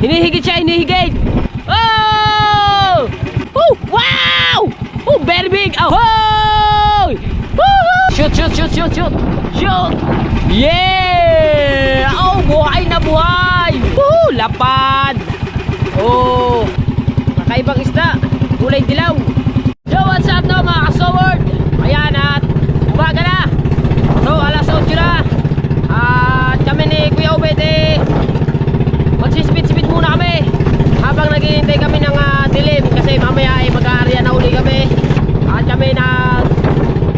Hinihigit siya, hinihigit. Oh! Oh! Wow! Oh, very big. Oh! Woohoo! Shoot, shoot, shoot, shoot, shoot. Shoot! Yeah! Oh, buhay na buhay. Woohoo! Lapad. Oh! Kakaibang isda. Kulay dilaw. Yo, what's up no mga kasoward? Ayan at umaga na. So, alas 8 na. At kami ni Kuya Obed magsispeed-speed muna kami habang naghihintay kami ng dilim kasi mamaya ay mag-aarya na uli kami. At kami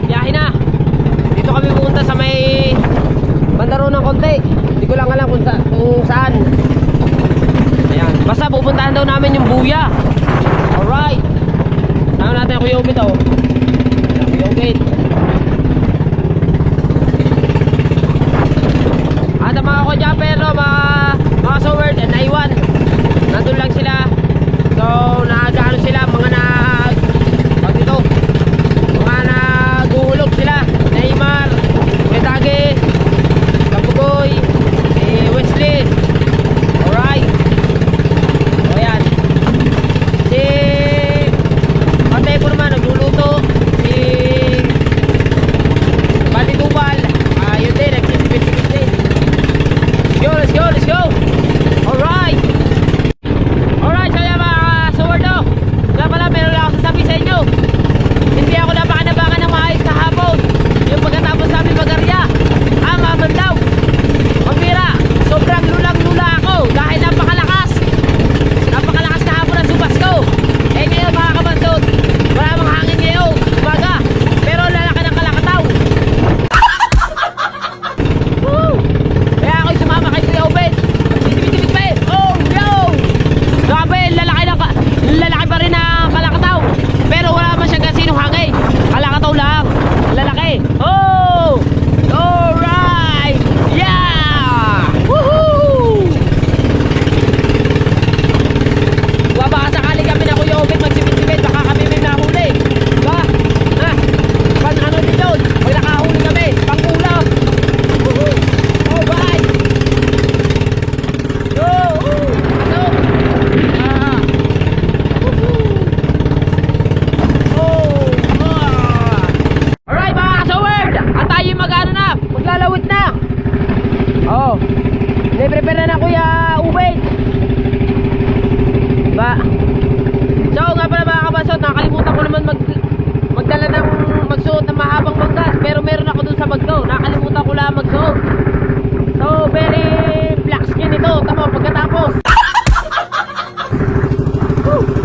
biyahe na. Dito kami pupunta sa may bandaro ng konti. Hindi ko lang alam kung saan. Ayan. Basta pupuntahan daw namin yung buya. Alright. Saan natin Kuya Obed daw. Kuya Obed. At ang mga ko-jumper no, mga soward and naiwan. Nandun lang sila. So nag-ano sila, mga naguhulog sila. Neymar, Medage, Kabugoy, Wesley. Alright. So yan. Si Patay ko naman nagluluto. Si Bali Tubal, yun din, nagsisipit-sipit din. Let's go, let's go. Alright. Alright, so yan mga sword no. Wala pala, meron lang ako sasabihin sa inyo. Hindi ako napakanabangan ng maayos kahapon. Yung pagkatapos namin mag-arya, ang amandaw. Pambira, sobrang lulang-lula ako dahil napakalakas. Napakalakas kahapon ang subas ko. Eh ngayon mga kabansot, maraming hangin ngayon, umaga. Pero lalaki ng kalakataw. Woo! Kaya ako'y sumama kay Kuya Obed. Magsisibit-sibit pa eh. Oh, yo! Grabe, lalaki pa rin na kalakataw. Pero wala man siyang kasinong hangin. Kalakataw lang. Lalaki. Oh! Alright! Yeah! Woohoo! Baka sakali kami na Kuya Obed magsibit-sibit. Baka kami may nahuli. Diba? Ha? Ano din doon? Pag nakahuli kami, pang-ulam. Woohoo! Alright! Yo! Ano? Alright mga kasoward, at tayo mag-ano na, maglalawit na. Oh, prepare na Kuya Ubed. Diba? So nga pala mga kabasot, nakalimutan ko naman magdala ng magsuot ng mahabang banggas. Pero meron ako dun sa bag ko, nakalimutan ko lang magsuot. So very black skin ito. Tama, pagkatapos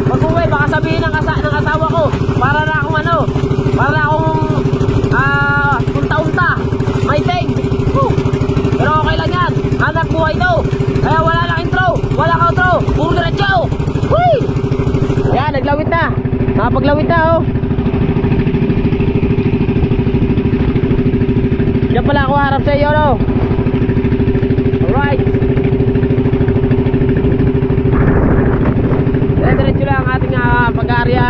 pag-uwi, baka sabihin ng asawa ko, para na akong unta-unta, may ting. Pero okay lang yan, anak buhay ito. Kaya wala lang intro, wala ka outro, puro diretso. Yan, naglawit na. Nakapaglawit na oh. Diyan pala ako harap sa iyo no. Alright. Diretso lang ang ating pag-aarya.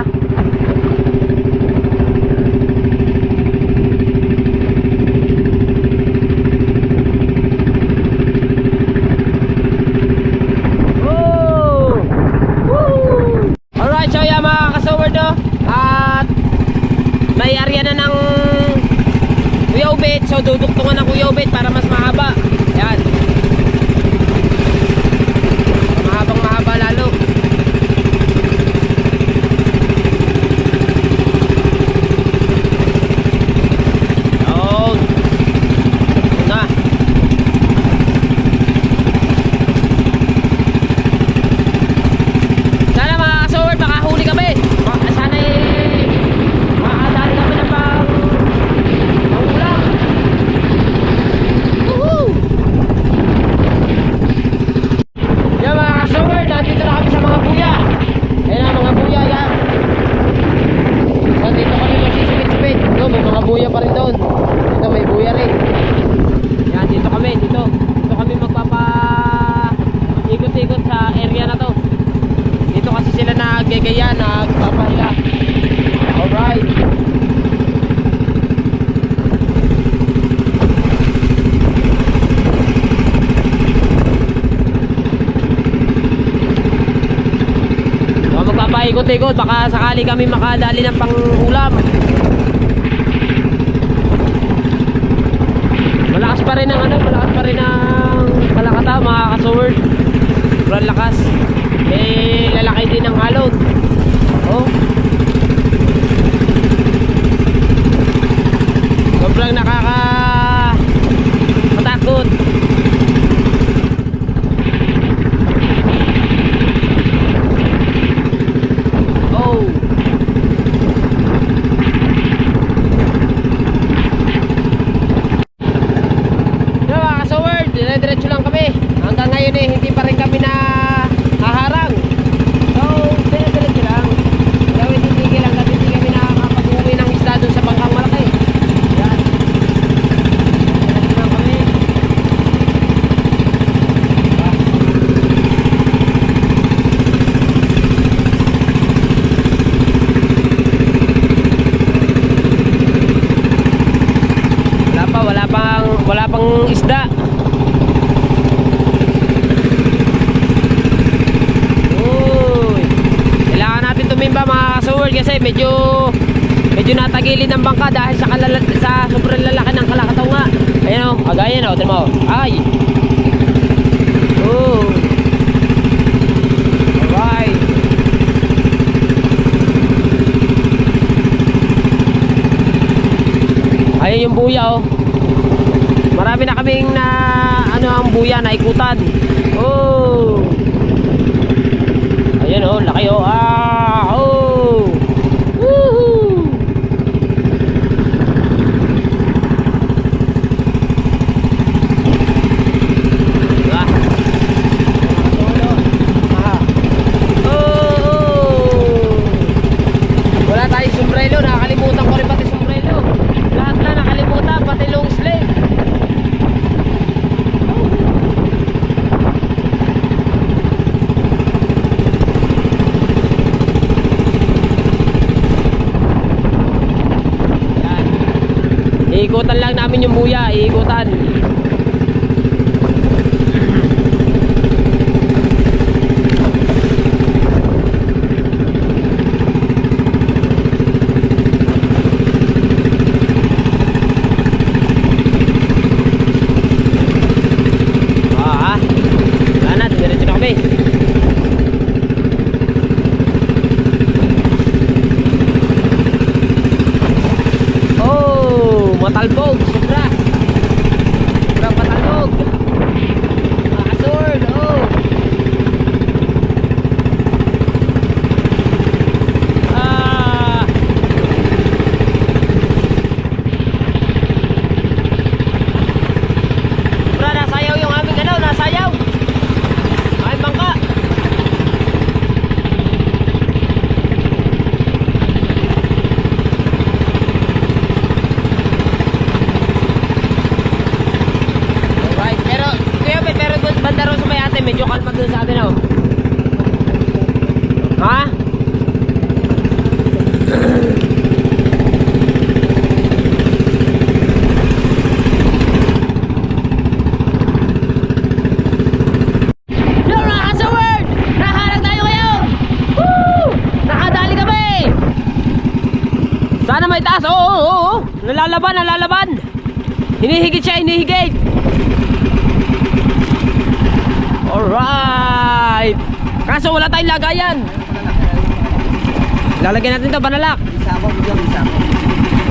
Alright, so yan mga kasoward no. Ikot-ikot, baka sakali kami makadali ng pang-ulam. Malakas pa rin ang malakas pa rin ang Kalakataw mga ka-sword. Sobrang lakas. Eh, lalaki din ang alon. Oh. Sobrang matakot. Oh. Diba, ka-sword, dire-diretso lang kami. Hanggang ngayon eh, hindi pa rin kami na haharang. So, dire-diretso lang. Gawin titigil lang kasi hindi kami nakakapag-uwi ng isda doon sa bangkang malaki. Yan. Diretso lang kami. Wala pang isda. Uy. Kailangan natin tumimba mga ka-sword kasi medyo natagilid ang bangka dahil sa sobrang lalaki ng Kalakataw nga. Ayan o, agayan o, tignan mo. Ay. Oh. Alright. Ayan yung buya o. Marami na kaming ang buya na ikutan. Oh. Ayan oh, laki oh. Oh. Woohoo. Diba? Oh. Wala tayong sombrero, nakakalimutan ko rin pati sombrero. Lahat na nakalimutan, pati long sleeve. Iikutan lang namin yung buya, iikutan. Wala na, diretso na kami. Matalbog, sobra matalbog. Sword, oh. Sobra, nasayaw yung aming nasayaw aming bangka. Banda ron sa may ate, medyo kalma dun sa atin oh. Ha? Yo mga ka-sword! Nakaharang tayo ngayon! Woo! Nakadali kami! Sana may taas, oo. Nalalaban. Hinihigit siya, hinihigit. Alright. Kaso wala tayong lagayan. Lalagyan natin ito, panalak.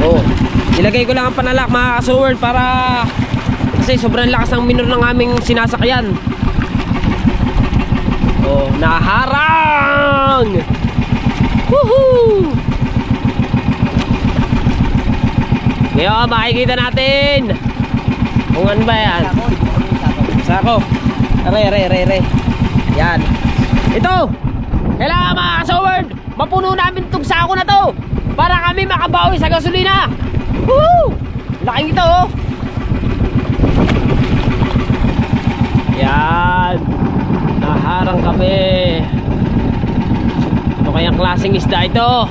Oo. Ilagay ko lang ang panalak mga ka-sword para kasi sobrang lakas ng minor ng aming sinasakyan. Oh, naharang. Woohoo! Ngayon makikita natin kung ano ba yan. Sako. Re. Yan. Ito. Kailangan mga ka-sword, mapuno namin itong sako na to para kami makabawi sa gasolina. Woo! Laking ito oh. Yan. Naharang kami. Ito kayang klaseng isda ito.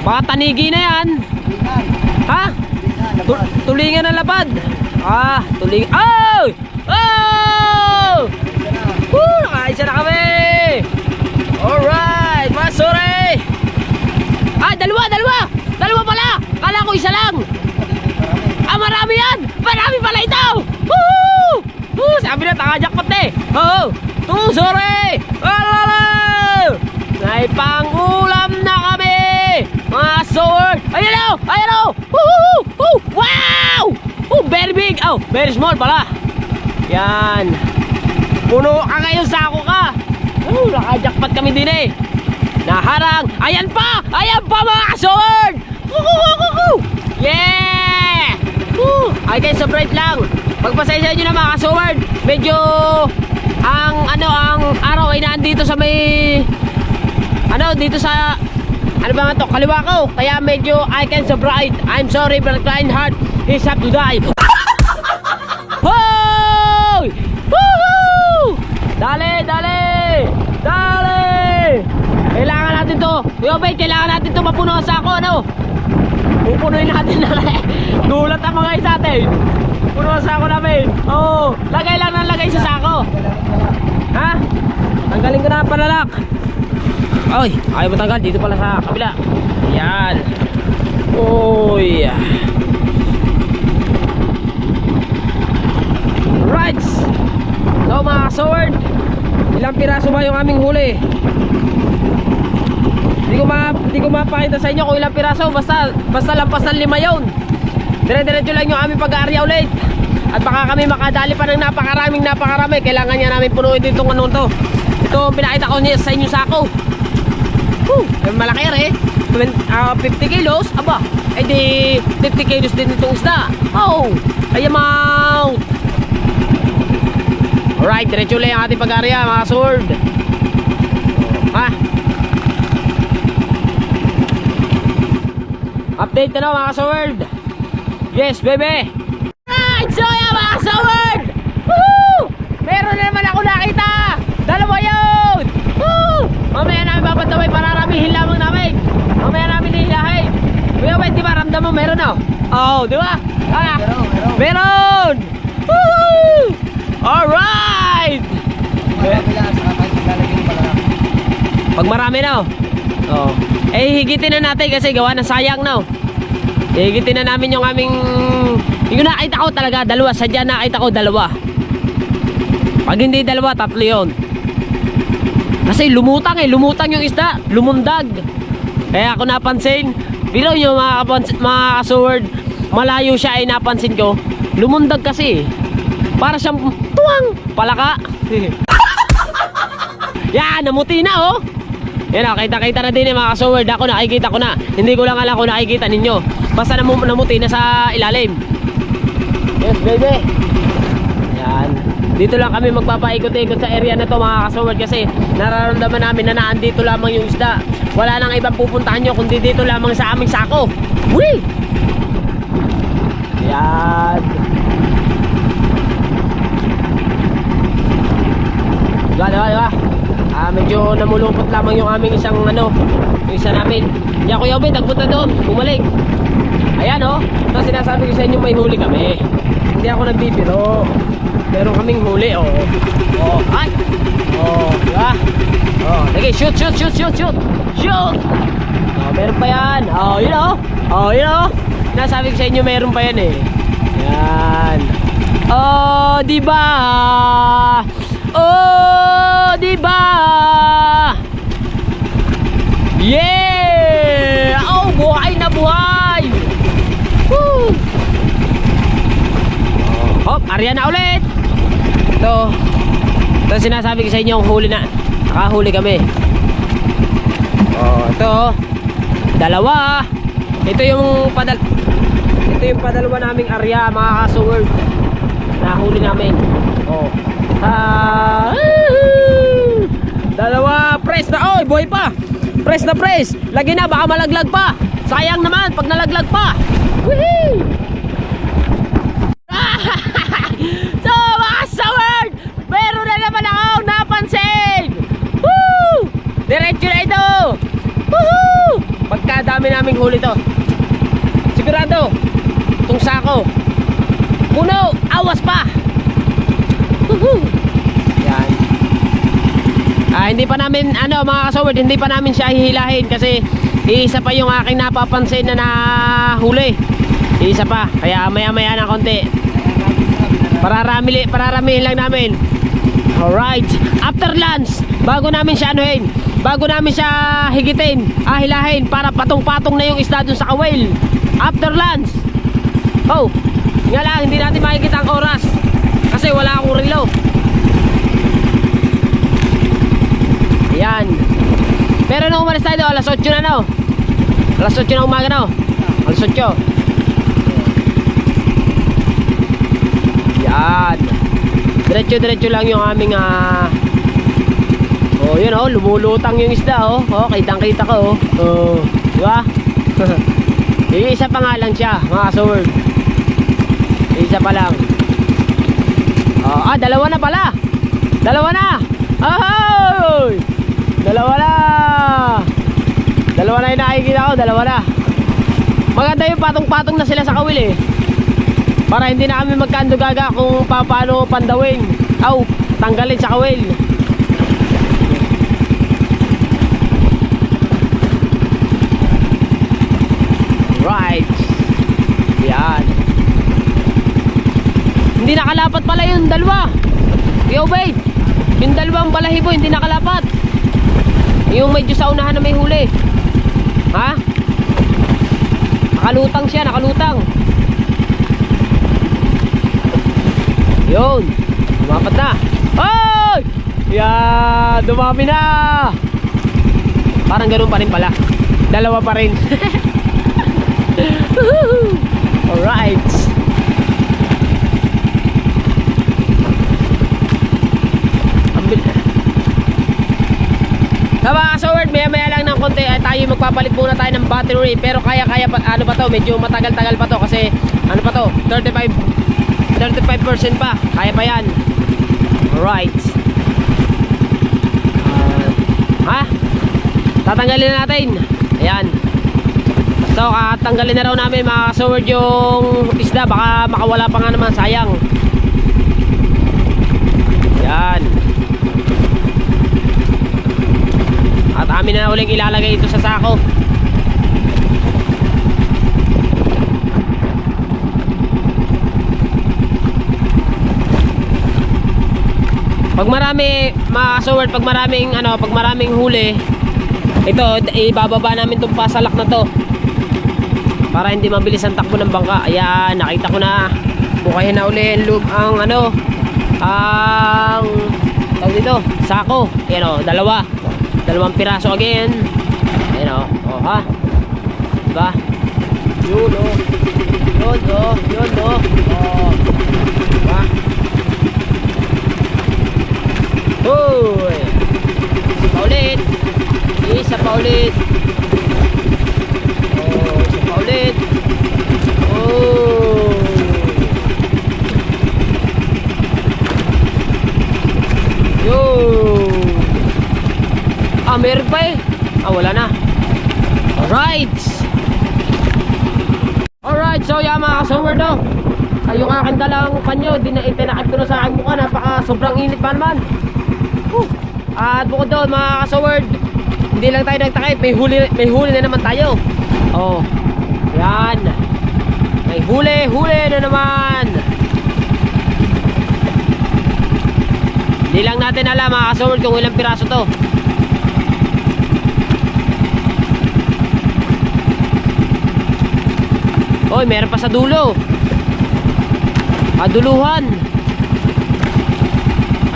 Baka tanigi na yan. Ha? Tulingan na lapad. Tulingan. Oh! Oh! Woo! Nakaisa na kami! Alright! sabi na takajakpat eh. Oo. Sorry. Alala. May pangulam na kami. Mga sword. Ayan o. Ayan o. Wow. Very big. Oh, very small pala. Yan. Puno ka ngayon, sako ka. Nakajakpat kami din eh. Naharang. Ayan pa mga sword. Yeah. Ay guys, so bright lang. Pagpasensya nyo na mga sword. Medyo ang araw ay nandito sa may dito sa ba nga to, kaliwa ko. Kaya medyo I can so bright. I'm sorry but kind heart is up to die. Hoy! Woohoo! Dale! Kailangan natin to. Kuya Obed, kailangan natin to mapuno sa ako, ano? Pupunuin natin na. Gulat ang mga isa natin. Puno sa ako namin. Oo. Lagay lang ng lagay sa sako. Ha? Tanggalin ko na ang panalak. Ay, ayaw matanggal. Dito pala sa kabila. Ayan. Uy. Right. So mga sword, ilang piraso ba yung aming huli? Hindi ko mapakita sa inyo kung ilang piraso. Basta lampas ng 5 yun. Dire-diretso lang yung aming pag-aarya ulit. At baka kami makadali pa ng napakarami. Kailangan niya namin punuin ditong ano to. Ito pinakita ko niya sa inyo sako. Malaki rin 50 kilos. Aba, di 50 kilos din itong isda. Oh, ay amount. Alright, diretso lang yung ating pag-aarya mga sword. Ha? Update na mga sword. Yes baby. Alright, so yan mga sword. Woohoo! Meron na naman ako nakita. Dalawa yun. Woo! Mamaya namin papataway para ramihin lamang namin. Mamaya namin nihilahin. Kuya Wet, di ba ramdam mo meron na? Oo, di ba? Meron! Woohoo! Alright! Pag marami na oh. Eh higitin na natin kasi gawa na sayang na. Higitin na namin yung aming yung nakita ko talaga dalawa. Sadya nakita ko dalawa. Pag hindi dalawa, 3 yun. Kasi lumutang yung isda. Lumundag. Kaya ako napansin. Bilo nyo mga sword, malayo siya ay napansin ko. Lumundag kasi. Para siyang tuwang palaka. Yan, namuti na oh. Yan o, kita na din mga sword. Ako nakikita ko na. Hindi ko lang alam kung nakikita ninyo. Basta namuti na sa ilalim. Yes baby. Yan. Dito lang kami magpapaikot-ikot sa area na to mga kasword. Kasi nararamdaman namin na naandito lamang yung isda. Wala nang ibang pupuntahan nyo kundi dito lamang sa aming sako. Whee! Yan. Diba? Medyo namulupot lamang yung aming isang yung isa namin. Yan Kuya Obed, nagpunta doon, bumalik. Ayan ito sinasabi ko sa inyo, may huli kami. Hindi ako nagbibiro. Meron kaming huli ay! Diba? Sige, shoot! Meron pa yan. Yun nasabi ko sa inyo, meron pa yan eh. Yan. Diba? Diba? Yeah! Buhay na buhay! Woo! Hop, arya na ulit! Ito sinasabi ko sa inyo, huli na. Nakahuli kami. Ito dalawa. Ito yung padalwa naming arya mga kasword. Nahuli namin. Dalawa, press na. Buhay pa. Press na press. Lagi na, baka malaglag pa. Sayang naman pag nalaglag pa. Woohoo! So mga sword, meron na naman ako napansin. Woo! Diretso na ito. Woohoo! Pagkadami naming huli to. Sigurado itong sako puno, awas pa. Woohoo! Yan. Hindi pa namin mga kasword, hindi pa namin siya hihilahin kasi isa pa yung aking napapansin na nahuli. Isa pa, kaya maya na konti Pararamihin lang namin. Alright. After lunch, bago namin siya anuhin, bago namin siya higitin, hilahin para patong-patong na yung isda dun sa kawil. After lunch. Oh, nga lang, hindi natin makikita ang oras kasi wala akong relo. Ayan. Pero nung umalis tayo, alas 8 na, no? Alas 8 na umaga, no? Alas 8. Yan. Diretso lang yung aming oh, yun oh, lumulutang yung isda oh. Oh, kitang-kita ko oh. Oh, di ba? Yung isa pa nga lang siya, mga sword. Yung isa pa lang. Oh, dalawa na pala. Dalawa na. Ahoy! Dalawa na. Dalawa na yung nakikita ko, dalawa na. Maganda yung patong-patong na sila sa kawil eh. Para hindi na kami magkandugaga kung paano pandawin. Tanggalin sa kawil. Right. Yan. Hindi nakalapat pala yung dalawa. Yo babe, yung dalawang balahibo hindi nakalapat. Yung medyo sa unahan na may huli. Ha? Nakalutang siya, nakalutang. Yun, dumapat na. Ay! Yeah, dumami na. Parang ganun pa rin pala. Dalawa pa rin. Alright. Tama, so word, maya lang ng konti ay tayo magpapalit muna tayo ng battery. Pero kaya pa, ano pa to, medyo matagal-tagal pa to. Kasi ano pa to, 35% pa, kaya pa yan. Alright. Tatanggalin na natin. Ayan. So katanggalin na raw namin mga sword yung isda. Baka makawala pa nga naman, sayang. Ayan. At amin na uling ilalagay ito sa sako. Pag marami, mga sword, pag maraming huli, ito ibababa namin tong pasalak na to para hindi mabilis ang takbo ng bangka. Ayan, nakita ko na. Bukahin na uli ang tawag dito, sako. Ayan o, dalawang piraso again. Ayan o, ha, diba? Yun o, yun o, diba? Hoy! Isa pa ulit. Oh, isa pa ulit. Oh. Yo. Meron pa eh. Wala na. Alright. Alright, so yan mga kasumber no. Yung aking dalang panyo, itinakip ko na sa aking mukha. Sobrang init pa naman. At bukod doon mga kasaward, hindi lang tayo nagtakip, may huli na naman tayo. Oh, yan. May huli na naman. Hindi lang natin alam mga kasaward kung ilang piraso to. Oy, meron pa sa dulo. Duluhan.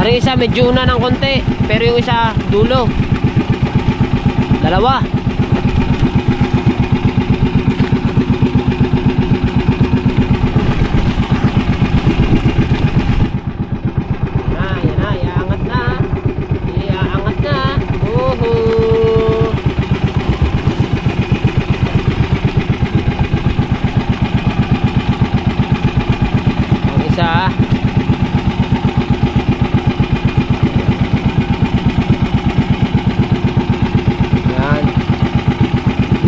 Ano yung isa medyo una ng konti, pero yung isa dulo. Dalawa. Yan na, iaangat na. Iaangat na. Uhu. Ang isa.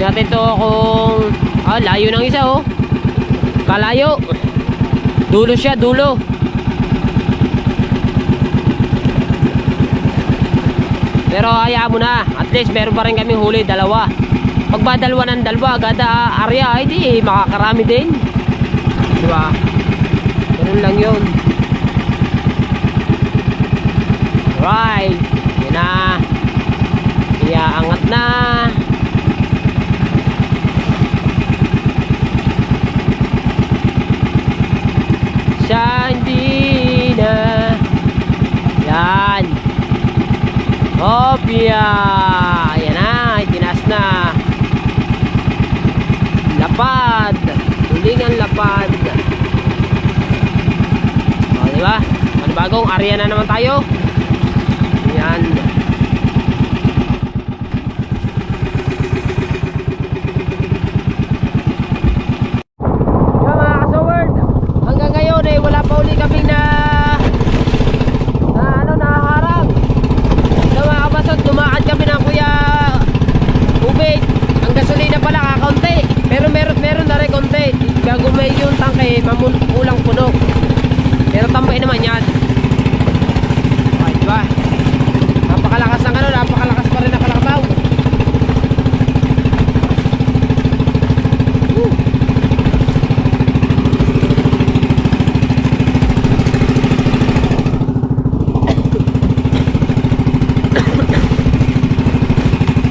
Natin to kung layo ng isa oh. Kalayo. Dulo siya, dulo. Pero hayaan mo na. At least meron pa rin kami huli, dalawa. Pag ba dalawa ng dalawa, agada area, ay di makakarami din. Diba? Ganun lang yun. Alright. Yan na. Iaangat na. Siya hindi na. Yan. Opya. Ayan na. Itinaas na. Lapad. Tulingan lapad. O, diba? Bagong area na naman tayo. Yan. Yan mga kasaward, hanggang ngayon eh wala pa uli kaming naharang. So mga kabasot, lumakad kami ng Kuya Ubed. Ang gasolina pala kakaunti, pero meron na rin konti. Bago may yung tangke ulang puno, pero tambay naman yan. Okay, diba? Napakalakas ng napakalakas pa rin na kalakabaw.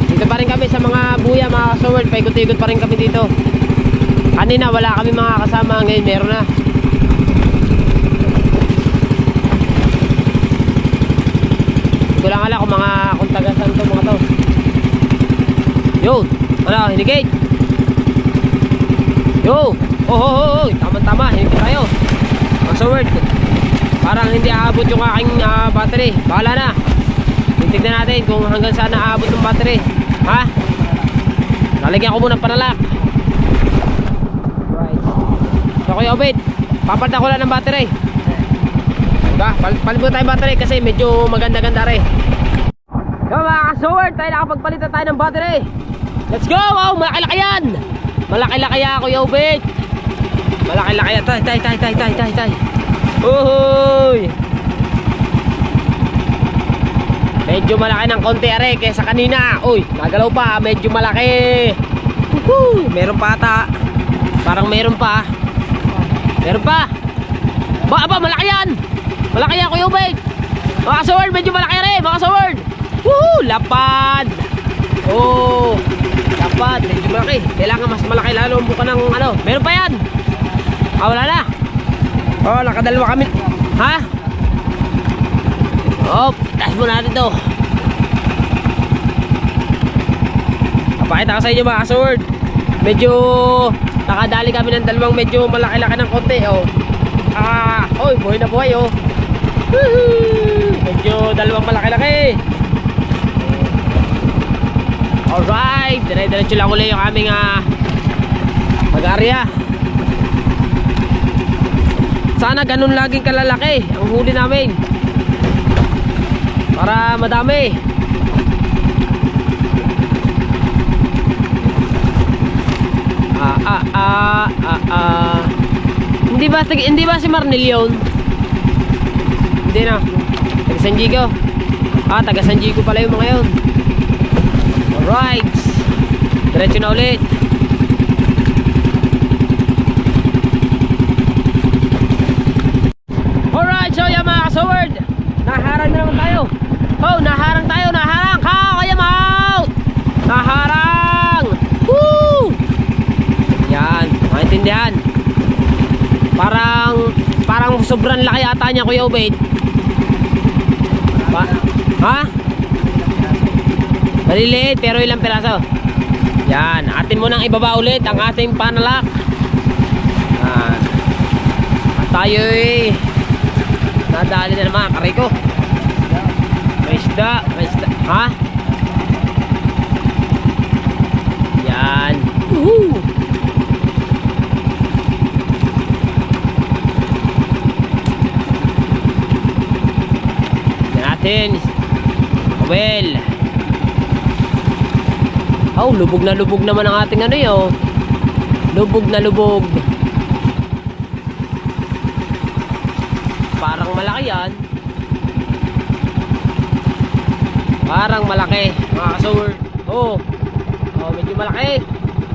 Dito pa rin kami sa mga buya, mga kasaward. Paikot-ikot pa rin kami dito. Kanina wala kami mga kasama, ngayon meron na. Hindi ko lang alam kung tagasan to mga to. Yo, ano, hinigate. Yo, oh, tama, hinigate tayo. Password. Parang hindi aabot yung aking battery. Bahala na. Tingnan natin kung hanggang saan aabot yung battery. Ha? Lalagyan ko muna panalak. Right. So Kuya Obed, papalitan ko lang ng battery. Diba? Palit mo tayo battery kasi medyo maganda-ganda rin. So mga kasaward, tayo nakapagpalitan tayo ng battery. Let's go! Wow, malaki-laki yan! Malaki-laki yan Kuya Obed. Malaki-laki yan. Tay. Uhuy! Medyo malaki ng konti are kaysa kanina. Uy, nagalaw pa, medyo malaki. Uhuy! Meron pa ata. Parang meron pa. Meron pa. Aba, malaki yan! Malaki yan Kuya Ubed. Mga kasaward, medyo malaki rin mga kasaward. Woohoo! Lapad. Oh, lapad, medyo malaki. Kailangan mas malaki lalo ang buka ng ano. Meron pa yan. Wala na. Oh, nakadalawa kami. Ha? Oh, taas mo natin to. Papakita ko sa inyo mga kasaward. Medyo nakadali kami ng dalawang medyo malaki-laki ng konti. Oh. Oy, buhay na buhay oh. Medyo dalawang malaki-laki. Alright, dire-diretso lang ulit yung aming mag-area. Sana ganun laging kalalaki ang huli namin para madami. Hindi ba si Marnel yun? Hindi na. Taga San Diego. Taga San Diego pala yung mga yun. Alright. Diretso na ulit. Alright, so yan mga kasaward. Naharang na naman tayo. Oh, naharang tayo. Naharang ka. Kaya out. Naharang. Woo! Yan. Maintindihan. Parang sobrang laki ata niya Kuya Obed. Ha? Maliliit pero ilang piraso. Yan, atin mo nang ibaba ulit ang ating panalak. Yan. At tayo'y nadali na naman, karay ko. May isda. Ha? Yan. Woohoo! Yan natin. Well. Oh, lubog na lubog naman ang ating ano yun. Lubog na lubog. Parang malaki yan. Parang malaki mga kasaward. Oh, medyo malaki.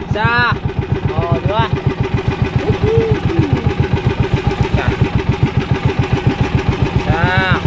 Isa. Diba? Isa.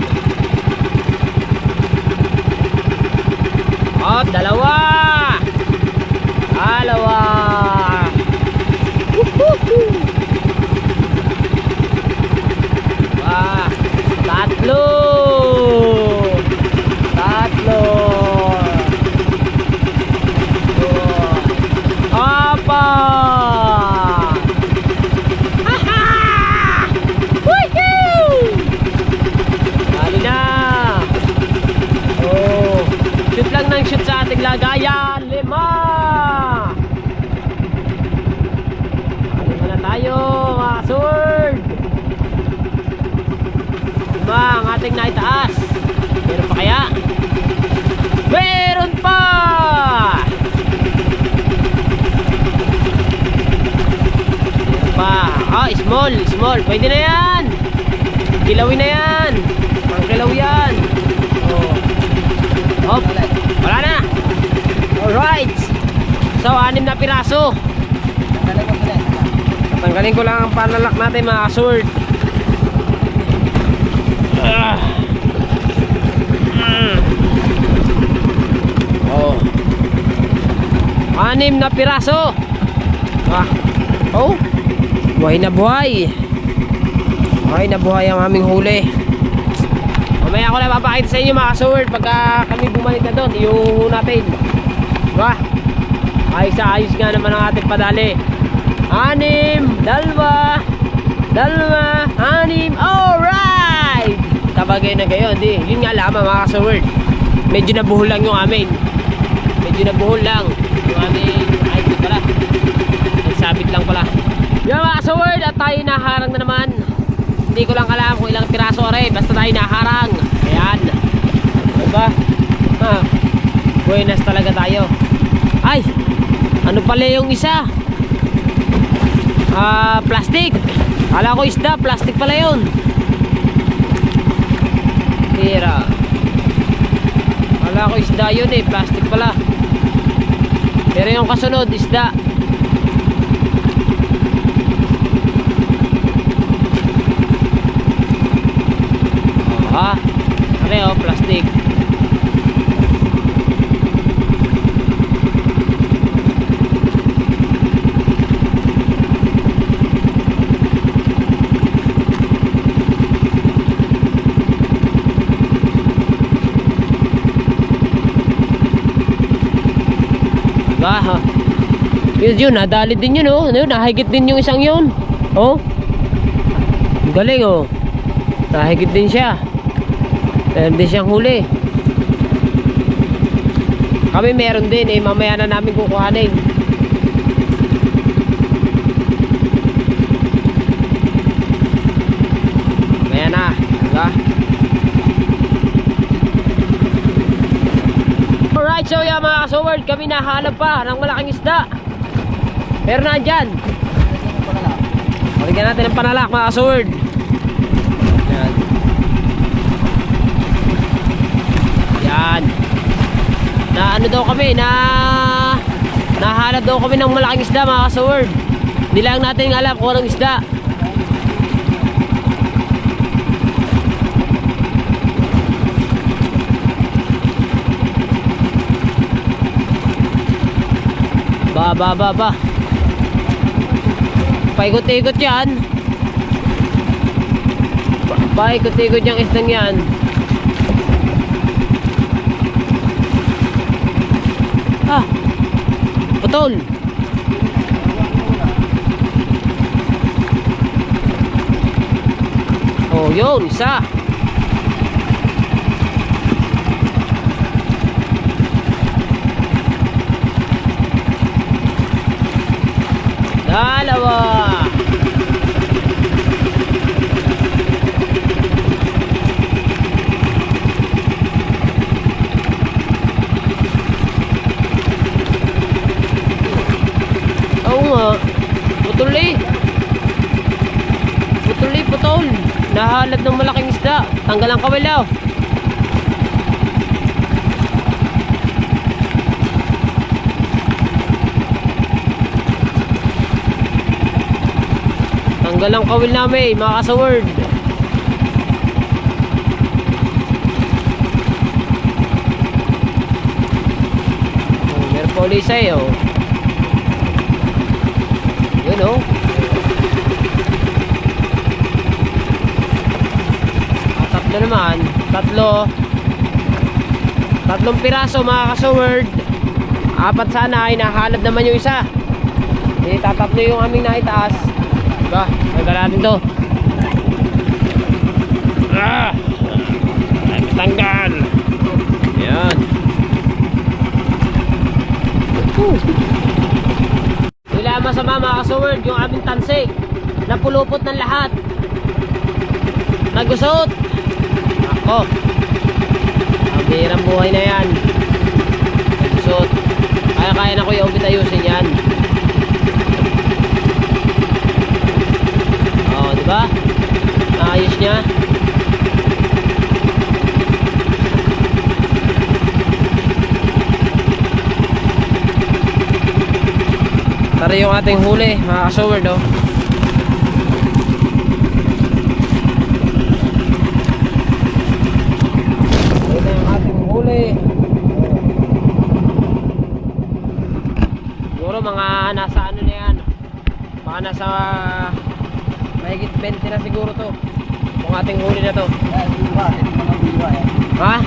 Pwede na yan. Kilawin na yan. Ang kilaw yan. Oh. Hop. Wala na. Alright. So, 6 na piraso. Tanggalin ko lang ang panalak natin mga sword. Oh. 6 na piraso. Oh. Buhay na buhay. Buhay na buhay ang aming huli. Mamaya ako na papakita sa inyo mga sword pagka kami bumalik na doon. Iuho natin. Diba? Ayos na ayos nga naman ang ating padali. 6, 2, 6. Alright! Tabagay na gayon. Di, yun nga lamang mga sword. Medyo nabuhol lang yung amin. Medyo nabuhol lang yung aming ay ito pala. Nagsabit lang pala. Yan mga sword. At tayo naharang na naman. Hindi ko lang alam kung ilang piraso rin. Basta tayo naharang. Ayan. Diba? Buenas talaga tayo. Ay! Ano pala yung isa? Plastic. Kala ko isda. Plastic pala yun. Tira. Kala ko isda yun eh. Plastic pala. Pero yung kasunod isda. Ano plastic. Yun, nadali din yun oh. Nahigit din yung isang yun. Oh. Galing oh. Nahigit din siya. Meron din siyang huli. Kami meron din eh. Mamaya na namin kukuhanin. Mamaya na. Diba? Alright, so yan mga kasoward. Kami nahanap pa ng malaking isda. Pero nandyan. Balikan natin ang panalak mga kasoward. Yan. Yan. Na ano daw kami, nahanap daw kami ng malaking isda mga kasoward. Hindi lang natin alam kung anong isda. Ba. Paikot-ikot yan. Paikot-ikot yung isdang yan. Putol. Oh, yun, isa. Dalawa. Putol. Nahalad ng malaking isda. Tanggal ang kawilaw. Tanggal ang kawil namin mga kasaward. Meron pa ulit sa'yo. Yun oh. Tatlo naman. Tatlong piraso mga kasaward. 4 sana ay nahalad naman yung isa. Tatatlo yung aming naitaas. Diba? Tanggal natin to. Ay matanggal. Yan. Wala masama mga kasaward. Yung aming tansik napulupot ng lahat. Nagusot. Ako. Ang birang buhay na yan. Nagusot. Kaya na ko yung ayusin yan. Diba? Ayos niya. Tara yung ating huli, mga ka-sword, oh. Ito yung ating huli. Siguro mga nasa ano na yan. Baka nasa mahigit 20 na siguro to. Yung ating huli na to. Ha?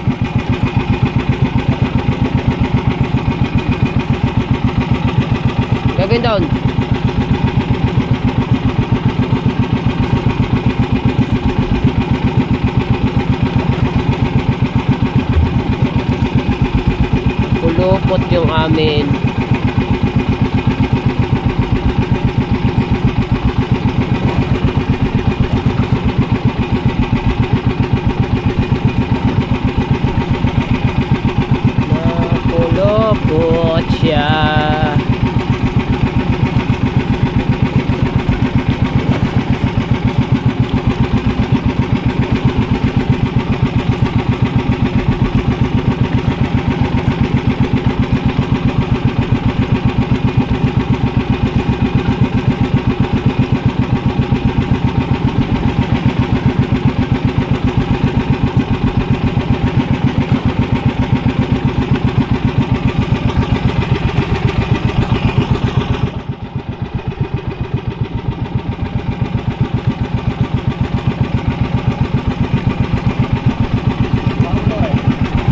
Gagawin down. Pulupot yung amin. Pulupot siya.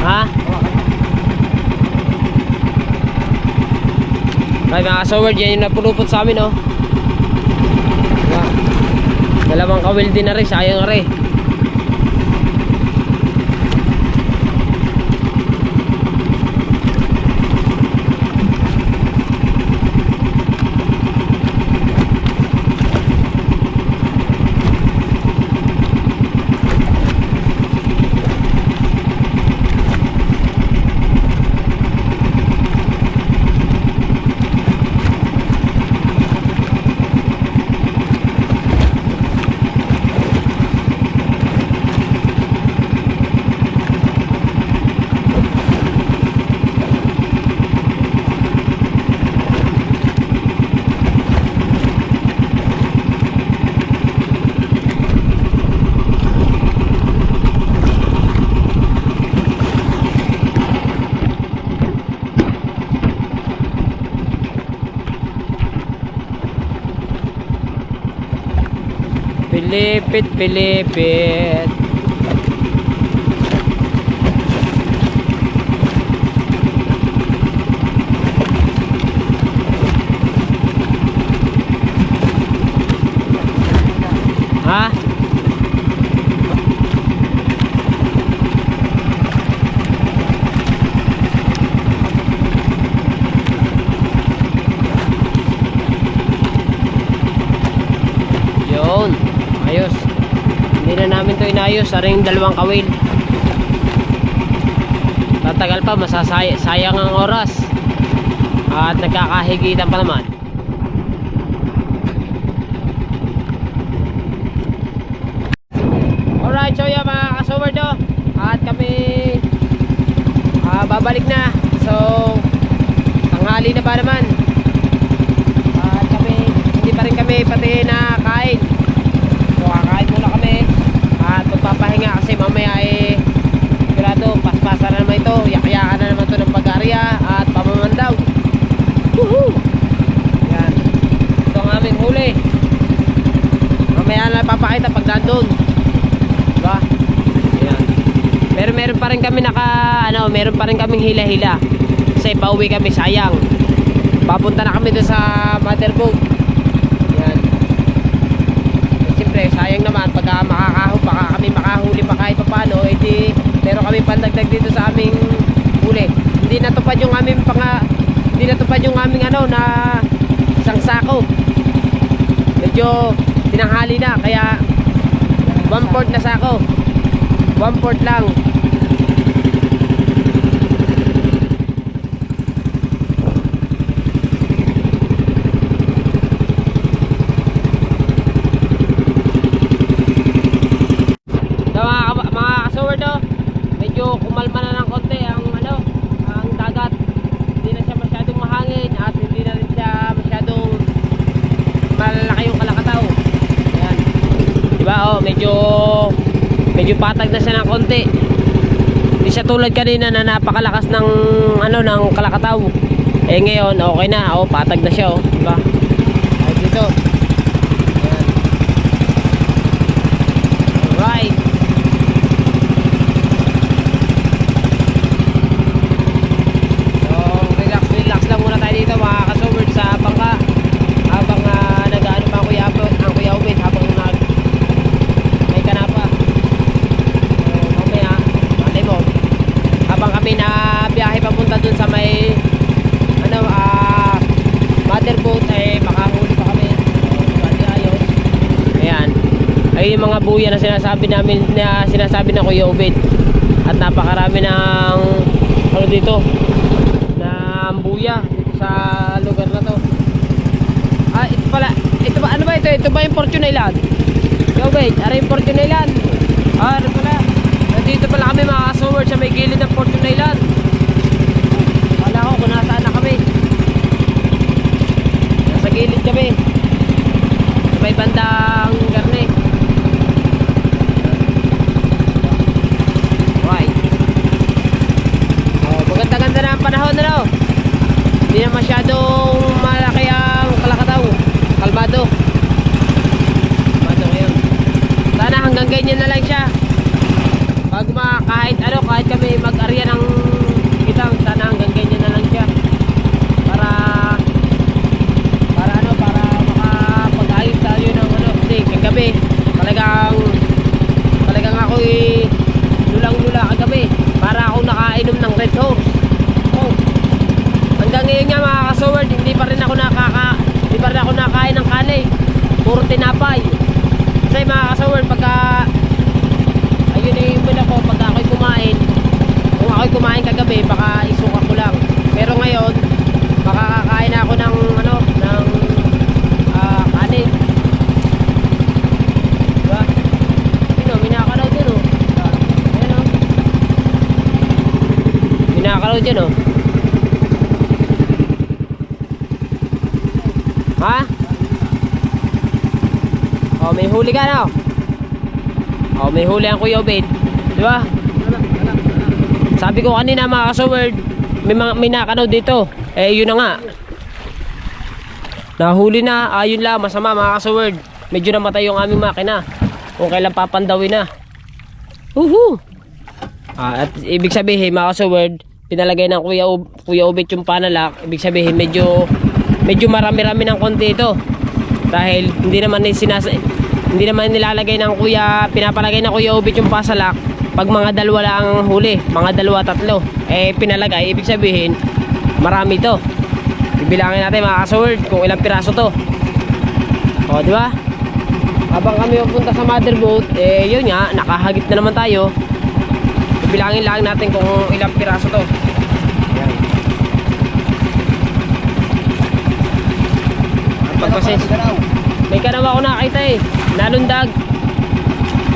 Ha? Ay mga ka-sword, yan yung napulupot sa amin, oh. Diba? Dalawang kawil din na rin, sayang rin. Pilipit, pilipit. Ha? Yun. Ayos. Hindi na namin to inayos. Aring dalawang kawil. Tatagal pa, masasayang ang oras. At nagkakahigitan pa naman. Alright, so yan mga ka-sword, no? At kami babalik na. So tanghali na ba naman? At kami hindi pa rin kami pati na kain. So kakain muna kami at magpapahinga kasi mamaya sigurado paspasa na naman ito, yakyakan na naman ito ng pag-arya at pamamandaw. Woohoo! Yan, ito ang aming huli. Mamaya na papakita pag nandun, diba? Yan. Pero meron pa rin kami meron pa rin kaming hila-hila kasi pauwi kami, sayang. Papunta na kami doon sa Motherboard. Sayang naman pagka baka kami makahuli pa kahit paano, edi pero kami pandagdag dito sa aming huli. Hindi natupad yung aming na isang sako. Medyo tinanghali na kaya 1/4 na sako. 1/4 lang. kumalma na ng konti ang ang dagat. Hindi na siya masyadong mahangin at hindi na rin siya masyadong malaki yung Kalakataw. Ayan. Diba medyo patag na siya ng konti. Hindi siya tulad kanina na napakalakas ng ng Kalakataw. Eh ngayon okay na, patag na siya, diba? Ay dito. Ayan. Alright. So relax lang muna tayo dito mga kasumerd sa bangka habang nag-ano pa ang Kuya Ubed habang may kanapa. So mamaya malay mo habang kami na biyahe papunta dun sa may motherboat ay makahuli pa kami. So ayos. Ayan. Ay yung mga buya na sinasabi ng Kuya Ubed. At napakarami ng dito na buya dito sa lugar na to. Ito ba ano ba ito? Ito ba yung Fortune Island? Kuya Ubed, ara yung Fortune Island. Ano pala? Nandito pala kami mga kasumerd sa may gilid ng Fortune Island. Wala ko kung nasaan na kami. Nasa gilid kami. Sa may bandang Garne. Right. Maganda-ganda na ang panahon na. Hindi na masyadong malaki ang Kalakataw. Kalmado. Kalmado ngayon. Sana hanggang ganyan na lang siya. Pag kahit kami mag-arya ng kitang, sana hanggang ganyan na lang siya. Para makapag-ayos tayo ng kasi kagabi talagang ako'y lulang-lula kagabi para ako nakainom ng Red Horse. Hanggang ngayon nga mga kasumerd, hindi pa rin ako nakain ng kanin. Puro tinapay. Kasi mga kasumerd, pagka ayun yung muna ko, pagka ako'y kumain kagabi, baka isuka ko lang. Pero ngayon makakakain ako ng kanin. Diba? Minakalaw dyan Ayan minakalaw dyan Ha? May huli ka na may huli ang Kuya Ubed. Diba? Sabi ko kanina mga kasumerd, may nakanaw dito. Yun na nga. Nahuli na. Ayun lang, masama mga kasumerd. Medyo namatay yung aming makina. Kung kailan papandawin na. At ibig sabihin mga kasumerd, pinalagay ng Kuya Ubed yung panalak. Ibig sabihin medyo marami-rami ng konti ito. Dahil hindi naman nilalagay ng pinapalagay ng Kuya Ubed yung pasalak pag mga dalawa lang ang huli, mga dalawa, tatlo. Pinalagay, ibig sabihin marami to. Bibilangin natin mga kasumerd kung ilang piraso to. Di ba? Habang kami pupunta sa motherboat, yun nga, nakahagip na naman tayo. Bibilangin lang natin kung ilang piraso to. Ayan. Pagpases. May kanawa ako nakakita nalundag.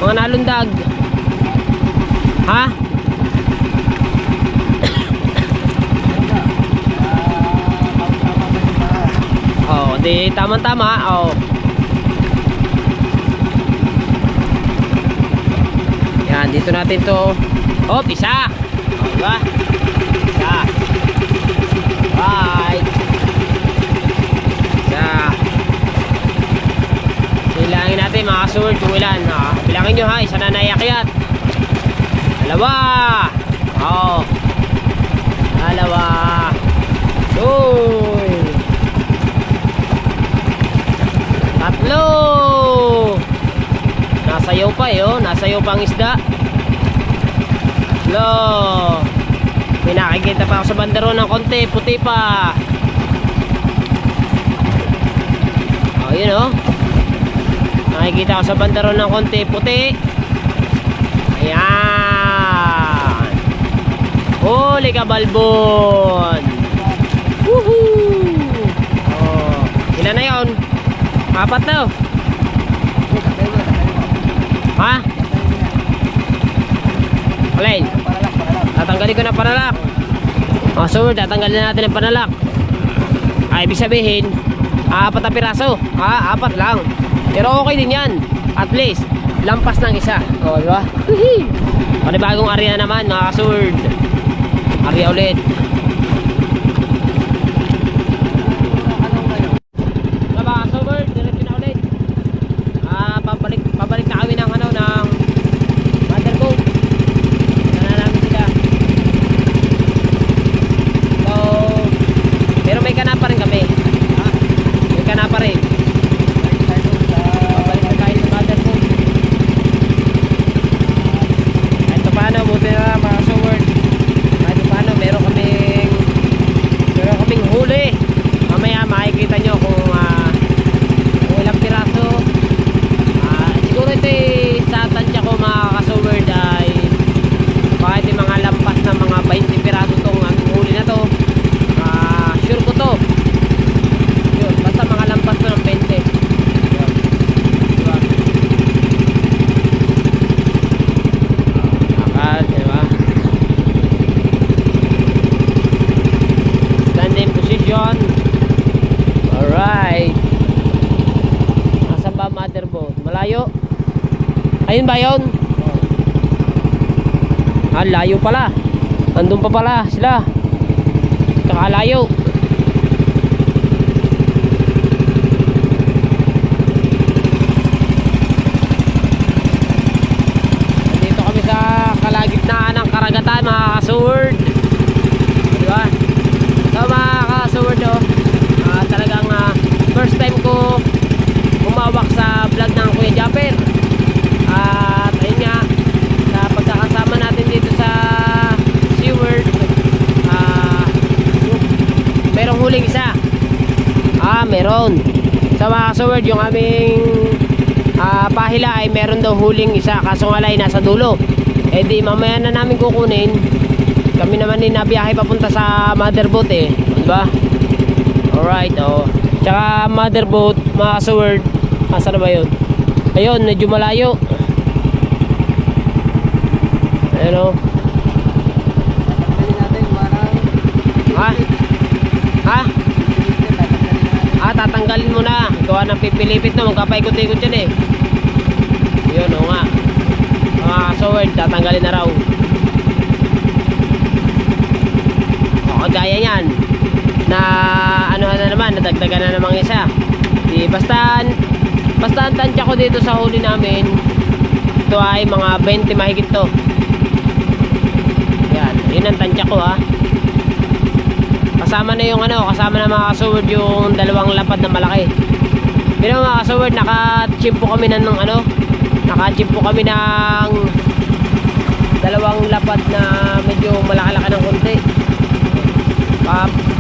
Mga nalundag. Ha? Di tama-tama. Yan, dito natin to. Isa. Diba? Isa. Right. Isa. Bilangin natin mga kasumerd kung ilan. Bilangin nyo ha, isa na naiakyat. Dalawa. Dalawa. Tatlo. Nasayaw pa nasayaw pa ang isda. Tatlo. May nakikita pa ako sa bandero ng konti, puti pa. Yun nakikita ako sa bandero ng konti, puti. Ayan. Huli ka, balbon. Woohoo. Ilan na yun? 4 na. Ha? Alin? Tatanggalin ko na panalak. So tatanggalin natin ang panalak. Ibig sabihin, 4 na piraso. 4 lang. Pero okay din yan. At least, lampas ng isa. O, di ba? Panibagong area naman, mga ka-sword. Area ulit. So, mga ka-sword, diretso na ulit. Pabalik na kami ng motherboard. Sana namin sila. So, pero may kana pa rin kami. May kana pa rin. Pabalik na tayo sa motherboard. Kahit pa paano, buti na mga ka-sword. Kahit pa paano, meron kaming huli. Mamaya makikita nyo kung ilang piraso. Siguro ito sa tansya ko mga ka-sword ay kahit yung mga lampas na mga 20 piraso itong huli na to. Sure ko to. Yun, basta mga lampas to ng 20. Yun. Diba? Diba? Standing position. Alright. Nasaan ba motherboard? Malayo? Ayun ba yun? Layo pala. Nandun pa pala sila. Tsaka layo. Nandito kami sa kalagitnaan ng karagatan mga ka-sword. Diba? So mga ka-sword talagang first time ko umawak sa vlog ng Kuya Japper. At ayun nga, sa pagkakasama natin dito sa SeaWorld, merong huling isa. Meron. Sa mga SeaWorld, yung aming pahila ay meron daw huling isa. Kaso nga lang nasa dulo. Di mamaya na namin kukunin. Kami naman din nabiyahe papunta sa motherboat diba? Alright, tsaka motherboat, mga SeaWorld, saan na ba yun? Ayun, medyo malayo. Ayun tatanggalin mo na. Gawa ng pipilipit na, magkapaikot-ikot yan yun nga. Mga SeaWorld, tatanggalin na raw. Kagaya yan na na naman, nadagdagan na namang isa. Basta ang tansya ko dito sa huli namin, ito ay mga 20 mahigit to. Yan, yun ang tansya ko kasama na yung kasama na mga ka-sword yung dalawang lapad na malaki. Pero mga ka-sword, nakachimpo kami nakachimpo kami ng dalawang lapad na medyo malaki-laki ng konti.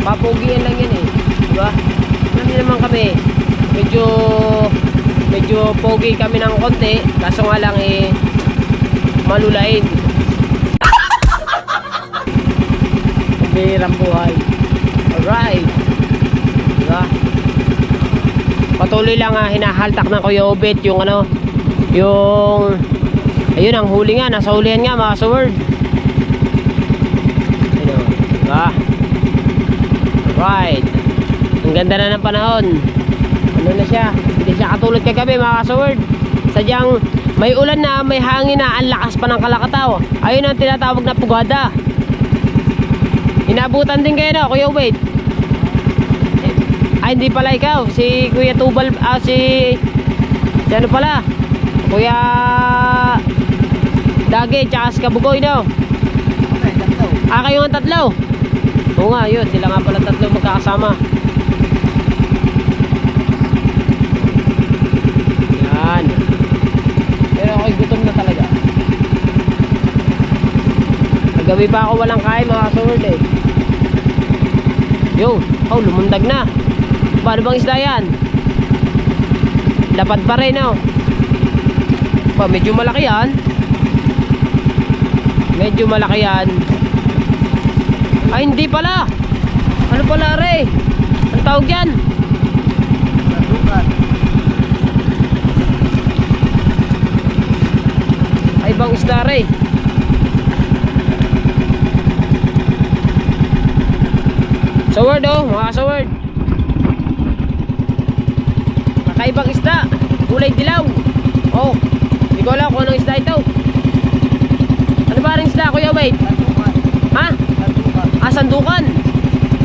Papugian lang yan diba? Hindi naman kami medyo pogi kami ng konti, kaso nga lang malulain. Birang buhay. Alright, diba? Patuloy lang hinahaltak ng Kuya Obet yung ayun ang huli nga, nasa hulihan nga mga SeaWorld. Diba? Right. Ang ganda na ng panahon. Na siya, hindi siya katulad kagabi mga SeaWorld. Sadyang may ulan na, may hangin na, ang lakas pa ng kalakataw. Ayun ang tinatawag na pugada. Inabutan din kayo Kuya Obet. Hindi pala ikaw, si Kuya Tubal, si ano pala, Kuya Dage, tsaka si Kabugoy kayo ang tatlo. Oo nga, yun, sila nga pala tatlo magkakasama. Yan. Pero ako'y gutom na talaga. Nagabi pa ako walang kain mga SeaWorld Yo, lumundag na. Paano bang isda yan? Lapad pa rin medyo malaki yan. Medyo malaki yan. Hindi pala. Ano pala ang tawag yan? Ibang isda Saward oh, mga saward. Kakaibang isda, kulay dilaw. Oh, hindi ko alam kung anong isda ito. Ano ba rin isda, Kuya Wade? Ha? Sandukan.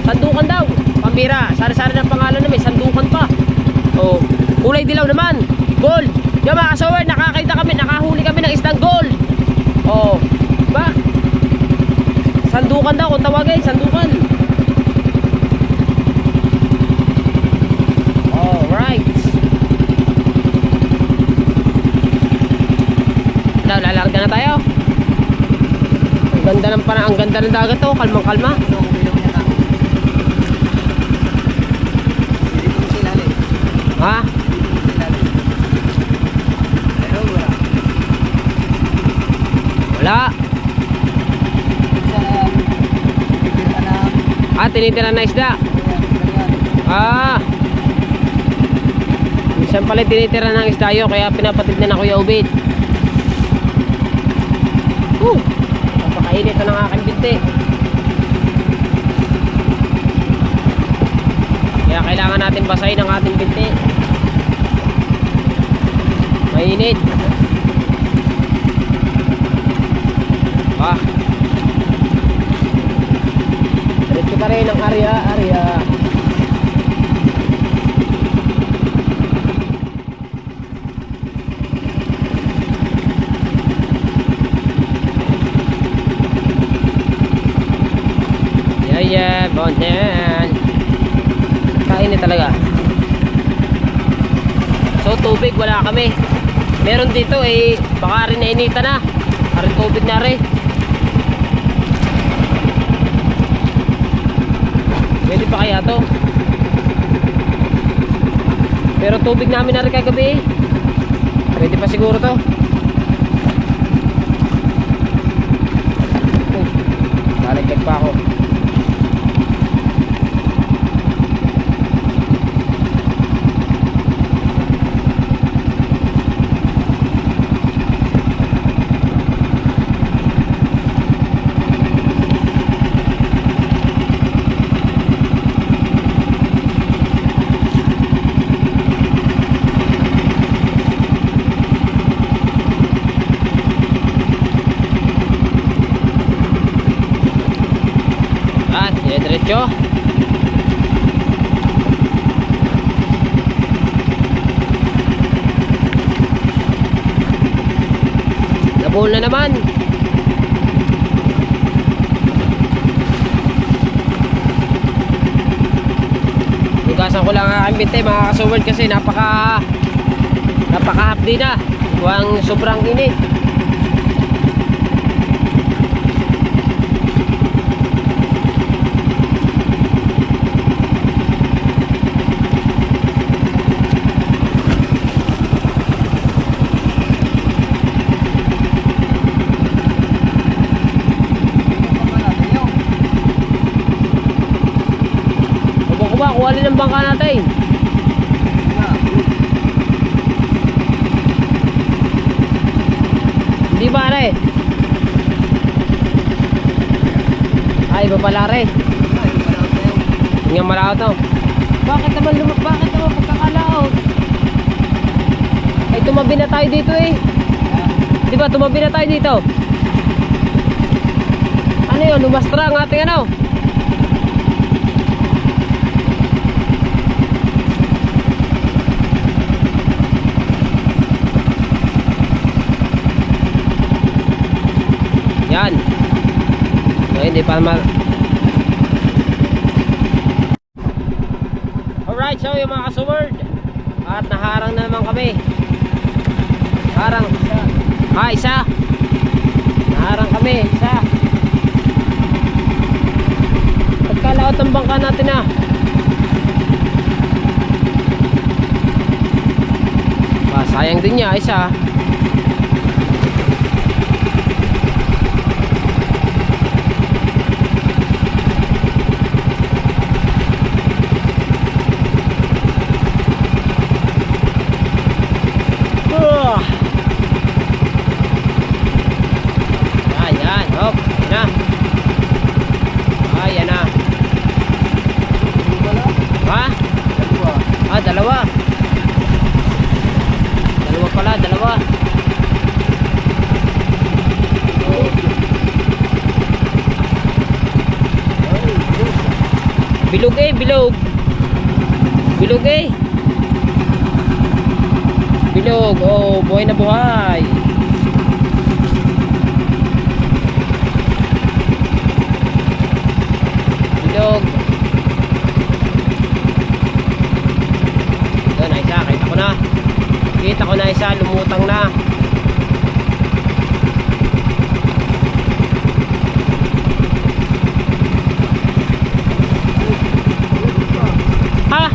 Sandukan daw. Pambira, sari-sari ng pangalan na may sandukan pa. Oh, kulay dilaw naman. Gold. Yung mga kasaward, nakakita kami, nakahuli kami ng isdang gold. Oh, ba? Sandukan daw kung tawagin, sandukan. Alright. Lalakad na tayo. Ang ganda ng ang ganda ng dagat to, kalmang-kalma. Ha? Wala. Tinitira na isda. Minsan pala tinitira ng isda yun, kaya pinapatid na Kuya Ubid. Napakainit ng aking binti. Kaya kailangan natin basahin ang ating binti. Mainit. Diretso pa rin ang area. Bonten. Kainit talaga. So tubig wala kami. Meron dito baka rin nainita na. Karin tubig na rin. Pwede pa kaya to? Pero tubig namin na rin kagabi. Pwede pa siguro to. Balikad pa ako. Diretso. Nabuhol na naman. Hugasan ko lang ang aking binte mga kasaward kasi napakahapdi na. Huwag sobrang init. Kuha rin ang bangka natin. Hindi ba rin? Ay iba pala rin. Yung malao to. Bakit naman pagkakalaot? Ay tumabi na tayo dito Di ba tumabi na tayo dito? Ano yun? Lumastra ang ating ano? Yan. So, hindi pa naman. Alright, so yung mga kasaward, at naharang na naman kami. Harang. Isa. Naharang kami. Isa. Pagkalaot ang bangka natin sayang din niya. Isa. Bilog eh, bilog. Bilog eh. Bilog, oh, buhay na buhay. Bilog. Doon, isa, kita ko na. Kita ko na isa, lumutang na. Ha?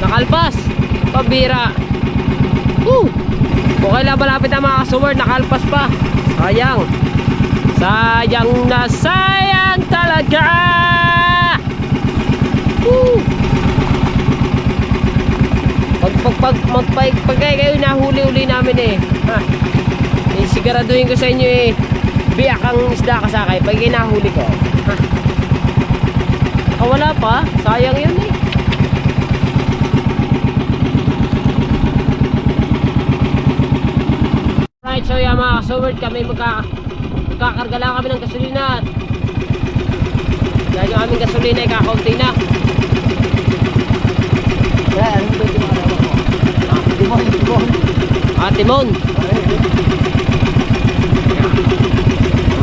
Nakalpas. Pabira. Okay lang, malapit na mga ka-summer. Nakalpas pa. Sayang. Sayang na sayang talaga. Pag kayo nahuli-uli namin eh. Ha? Eh, siguraduhin ko sa inyo eh. Biyak ang isda kasakay pag kayo nahuli ko. Ha? Wala pa. Sayang yun eh. Right, so yan mga ka-summer, kami magkakarga lang kami ng gasolina. Dahil yung aming gasolina ay kakaunti na. Kaya, ano ba yung mga alawa ko? Timon. Timon.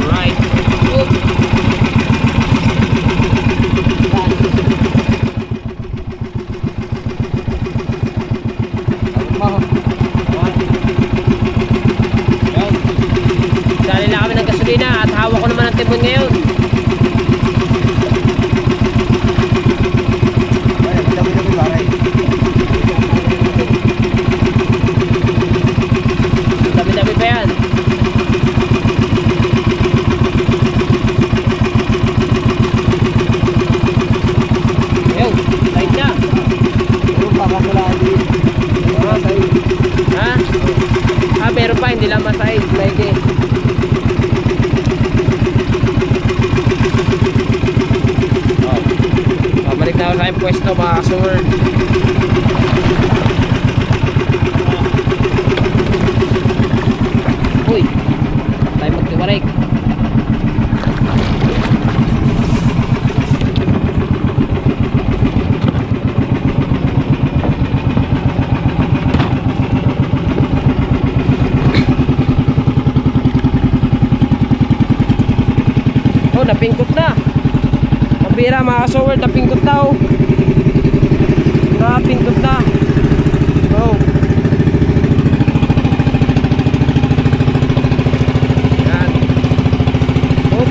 Alright. Dali lang kami ng gasolina at hawak ko naman ang timon ngayon. Dami-dami pa yan. Ayun, light na. Ha? Meron pa, hindi lang masahid. Maigi. Babalik na ako sa aking pwesto mga ka-summer. Uy, tayo magtiwarik. Oh, napingkot na. Pambira mga ka-summer, napingkot na oh. Napingkot na. Oh. Yan. Oh.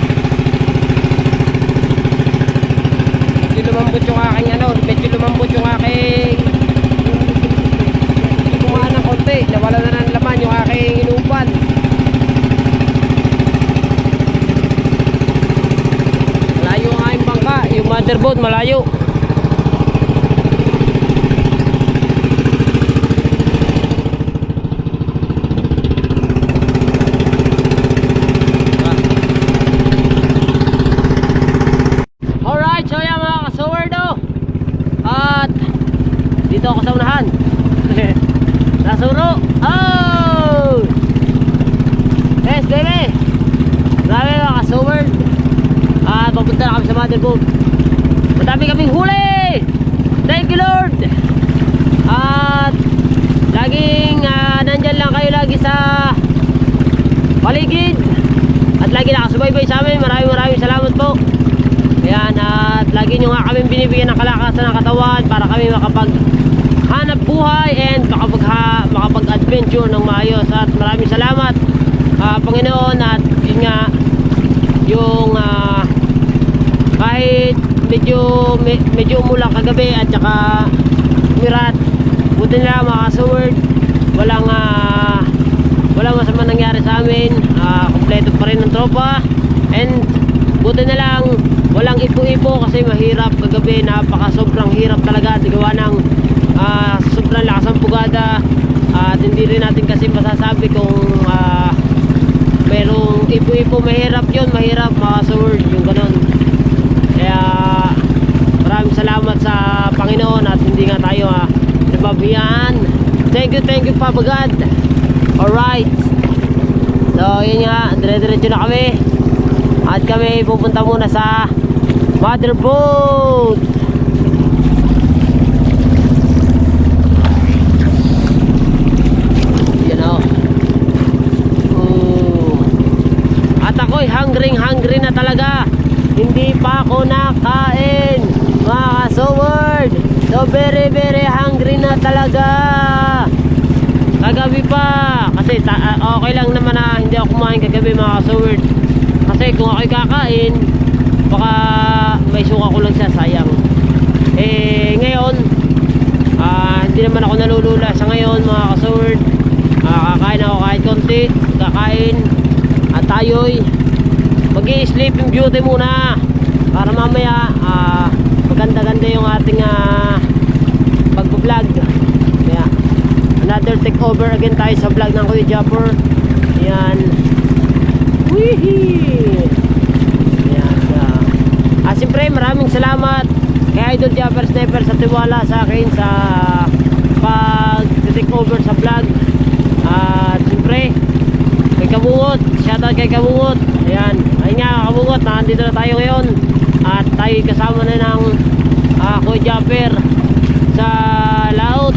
Medyo lumambot yung aking ano, medyo lumambot yung aking kumaan ng konti. Nawala na ng laman yung aking inuupan. Yung motherboard malayo. Alright, so yan mga ka-summer do. At dito ako sa unahan. Nasuro. Oh! Yes, baby. Grabe mga ka-summer. At papunta na kami sa motherboard. Madami kaming huli. Thank you Lord. At laging nandyan lang kayo lagi sa paligid. At lagi nakasubaybay sa amin. Maraming salamat po. Ayan, at lagi nyo nga kami binibigyan ng kalakasan ng katawan para kami makapaghanap buhay and makapag-adventure ng maayos. At maraming salamat Panginoon. At yun nga yung kahit medyo umulang kagabi at saka umirat, buti na mga ka-summer, walang masama nangyari sa amin. Kompleto pa rin ng tropa and buti na lang walang ipo-ipo kasi mahirap kagabi. Sobrang hirap talaga at gawa ng sobrang lakas ng pugada at hindi rin natin kasi masasabi kung merong ipo-ipo. Mahirap yun, mahirap mga ka-summer yung ganun. Kaya maraming salamat sa Panginoon at hindi nga tayo nababayaan. Thank you Papa God. Alright, so yun nga, dire-diretso na kami at kami pupunta muna sa Mother boat. Yan o. At ako'y hungry na talaga. Hindi pa ako nakain, mga kasaward. So very hungry na talaga. Kagabi pa. Kasi okay lang naman na hindi ako kumain kagabi, mga kasaward. Kasi kung ako'y kakain, baka may suka ko lang siya, sayang. Ngayon hindi naman ako nalulula sa ngayon, mga kasaward. Kakain ako kahit konti. Kakain. At tayo'y mag-i-sleeping beauty muna para mamaya maganda-ganda yung ating pag-vlog. Kaya another take over again tayo sa vlog ng Kuya Japper. Ayan. Wihee! Ayan. Siyempre maraming salamat kay Idol Japper Sniper sa tiwala sa akin sa pag-take over sa vlog. At siyempre kay Kabungot, shoutout kay Kabungot. Ayan, ayun nga Kabungot, nandito na tayo ngayon. At tayo kasama na ng Kuya Japper sa laot.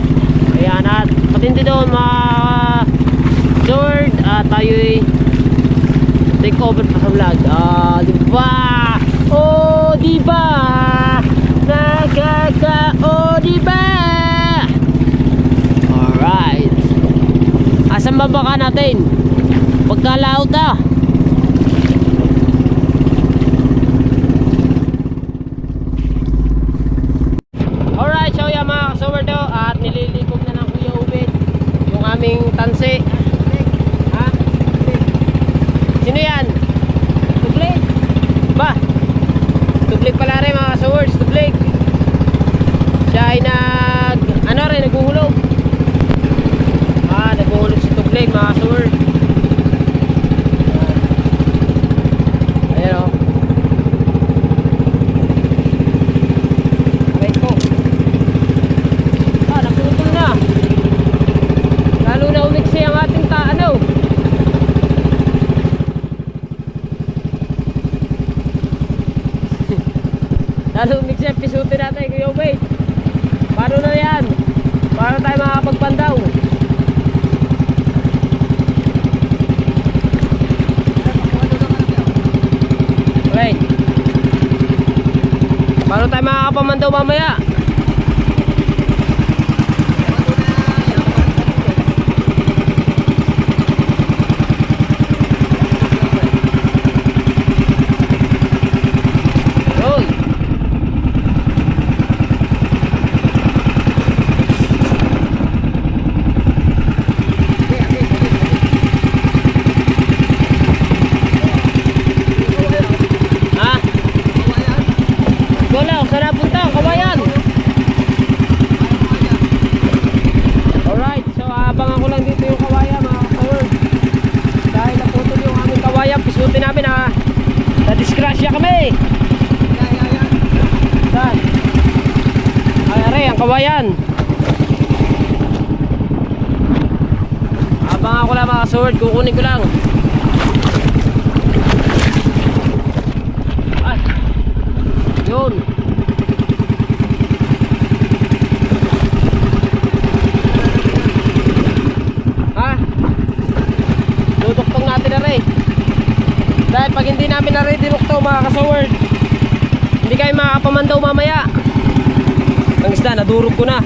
Ayan, at patindi doon mga sword. At tayo'y take over pa sa vlog. Diba? Diba? Diba? Alright. Asan ba baka natin? Pagkalaot Alright, so yan mga kasaward at nililikom na ng Kuya Ubed yung aming tansi. Ha? Sino yan? Tublig? Ba? Tublig pala rin mga kasaward, tublig. Siya ay naghuhulog. Naghuhulog si tublig mga kasaward. Lalo mix yan, pisutin natin Kuya Ubed. Paano na yan? Paano tayo makakapagpandaw? Okay. Paano tayo makakapamandaw mamaya? Nadisgrasya kami. Saan? Ay, aray, ang kawayan. Abang ako lang mga sword, kukunin ko lang. Ay, yun. Ha? Duduktong natin na rin. Dahil pag hindi namin na-ready to mga kasaward, hindi kayo makakapamandaw mamaya. Ang isda, nadurog ko na.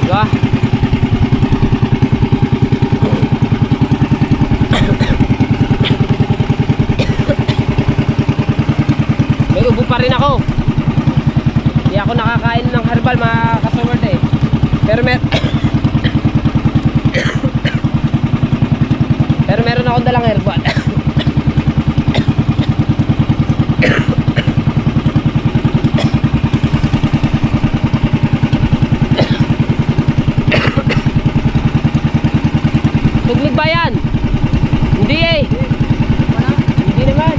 Diba? May ubo pa rin ako. Hindi ako nakakain ng herbal mga kasaward eh. Pero meron akong dalang herbal. Tuglig ba yan? Hindi eh. Hindi naman.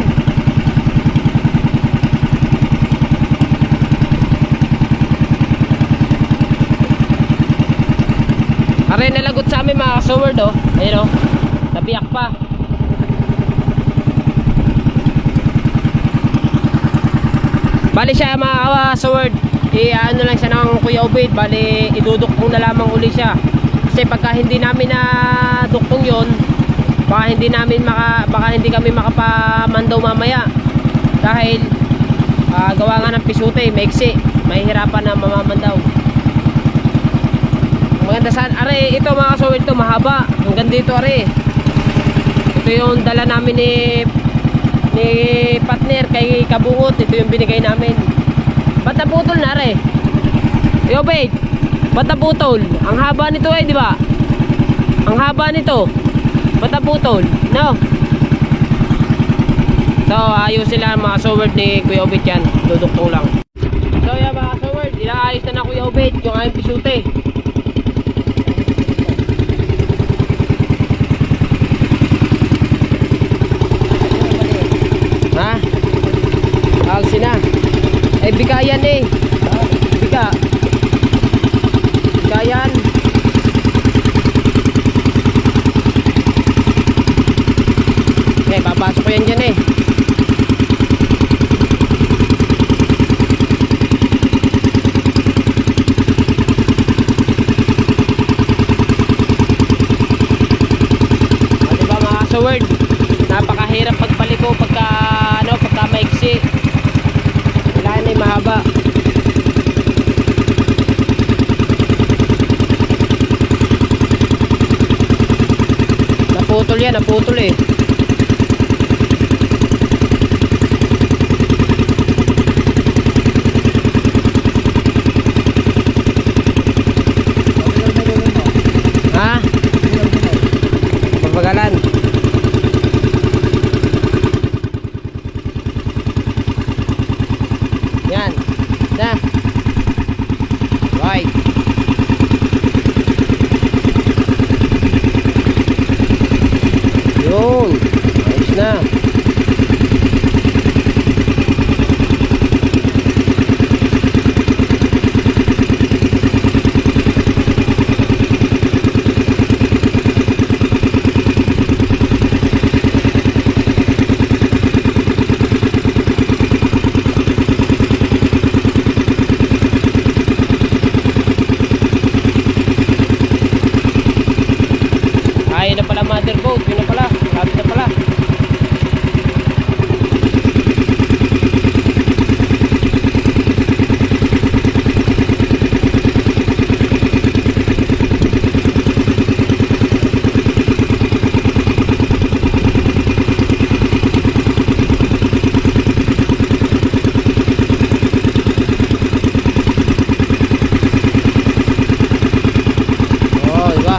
Aray nalagot sa amin mga kasaward oh. Ayun oh. Nabiyak pa. Bali siya mga sword, ano lang siya ng Kuya Obed, bali iduduktong na lamang uli siya. Kasi pagka hindi namin na duktong yon, baka hindi kami makapamandaw mamaya. Dahil gawa nga ng pisute, maiksi, mahihirapan na mamamandaw. Maganda saan, are ito mga sword, ito mahaba, hanggang dito are. Ito yung dala namin ni partner kay Kabungot, ito yung binigay namin. Ba't naputol na re? Yo wait, ba't naputol? Ang haba nito di ba? Ang haba nito. Ba't naputol? No. So ayos sila mga sword ni Kuya Obed yan. Duduktong lang. So yan mga sword, inaayos na Kuya Obed yung aming pisute. Ha? Alsi na. Bikayan Bika. Bikayan. Papasok ko yan dyan diba mga sword? Napakahirap pagpaliko pagka maiksi. Wala na mahaba. Naputol yan, naputol Ha? Pagpagalan. Yan. Na. Right. Yun. Ayos na. Ayun na pala motherboard, yun na pala, lapit na pala. Oh, diba?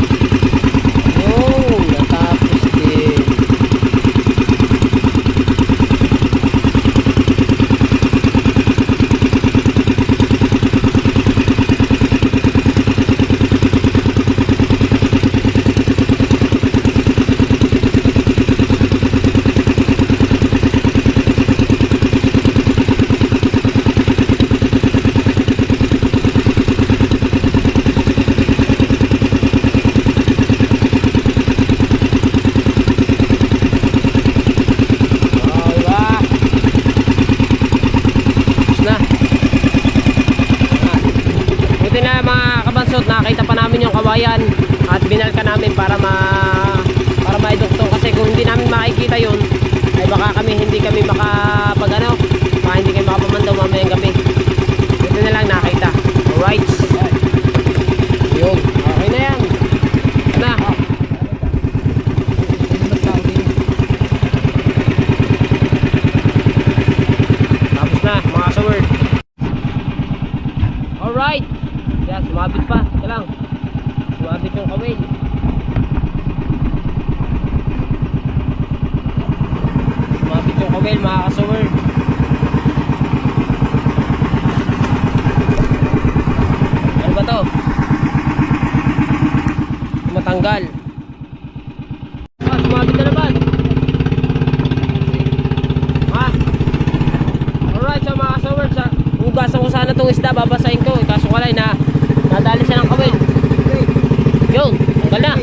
Nakita pa namin yung kawayan at binalka namin para maiduktong, kasi kung hindi namin makikita yun ay baka hindi kami baka hindi kami makapamandaw mamayang gabi. Ito na lang nakita. Alright, yun, okay na yan na. Tapos na mga sword. Alright, yan, sumabit pa. Ito lang, sumabit yung kawil. Sumabit yung kawil mga ka-sword. Ano ba to? Matanggal. Sumabit na naman. Alright, so mga ka-sword, hugasan ko sana itong isda, babasahin ko. Kaso walay na nadali siya ng kawil. Yun, tanggal na.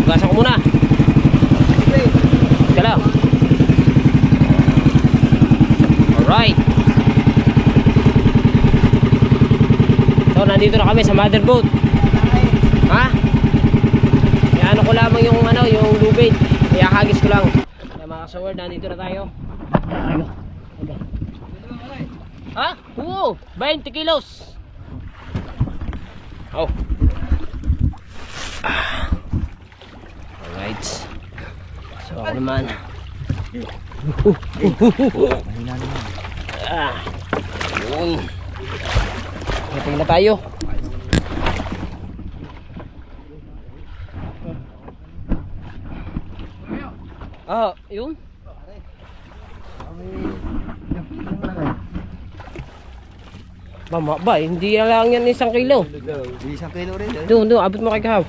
Hugasan ko muna. Teka lang. Alright. So nandito na kami sa mother boat. Ha? Ano ko lamang yung yung lubid. Ihahagis ko lang. Kaya mga kasaward, nandito na tayo. Okay. Ha? Oo, 20 kilos. Oh. Alright. So ako naman. Yun. Tingin na tayo. Yun. Mama ba, hindi lang yan 1 kilo. 1 kilo rin. Doon, abot mo kay Kahaw.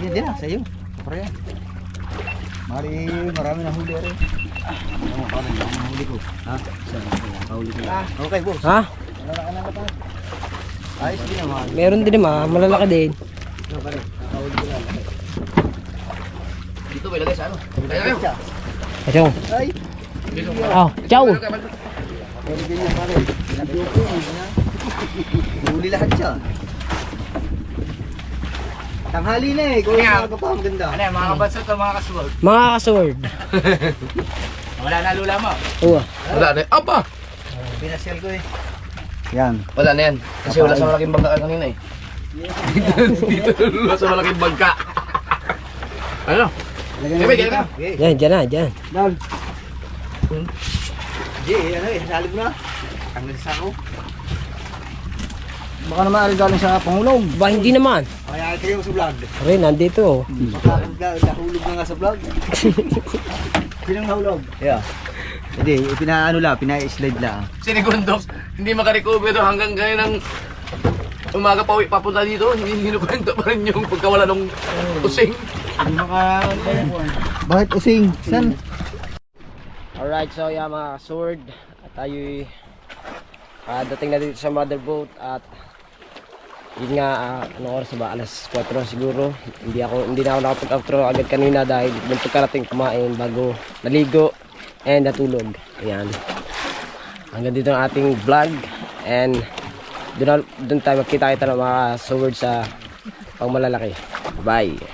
Hindi na, sa'yo. Pre. Marami na huli rin. Paano yung huli ko? Ha? Huli ko. Okay, boss. Ha? Ayos din naman. Meron din naman, malalaki din. Dito ba ilagay sa ano? Tayo. Achong. Ay. Oh, ciao. Pwede ganyan pare. Huli lahat siya. Tanghali na eh. Kung umaga pa, maganda. Ano yan, mga kabansot o mga kaswag? Mga kasword. Wala na lula mo? Oo. Wala na. Apa! Pinasyal ko eh. Yan. Wala na yan. Kasi wala sa malaking bangka kanina eh. Dito lula sa malaking bangka. Ano? Kaya kaya ka? Yan, dyan na, dyan. Down. Ano eh, salim mo na. Ang nasa ako. Baka naman galing sa Pangulong. Ba, hindi naman. Kaya kayo sa vlog. Rin, nandito. Baka nahulog na nga sa vlog. Sinong nahulog? Yeah. Hindi, pinaano lang, pina-slide lang. Sinigundox, hindi makarecover doon hanggang ngayon ng umaga pa uwi papunta dito. Hindi hinukwento pa rin yung pagkawala ng using. Bakit using? San? Alright, so yeah mga sword. At tayo'y dating na dito sa mother boat. At yun nga, anong oras ba? Alas 4 siguro. Hindi na ako nakapag-outro agad kanina dahil yung pagkarating kumain bago naligo and natulog. Ayan. Hanggang dito ang ating vlog. And doon tayo magkita-kita ng mga sword sa pangmalalaki. Bye!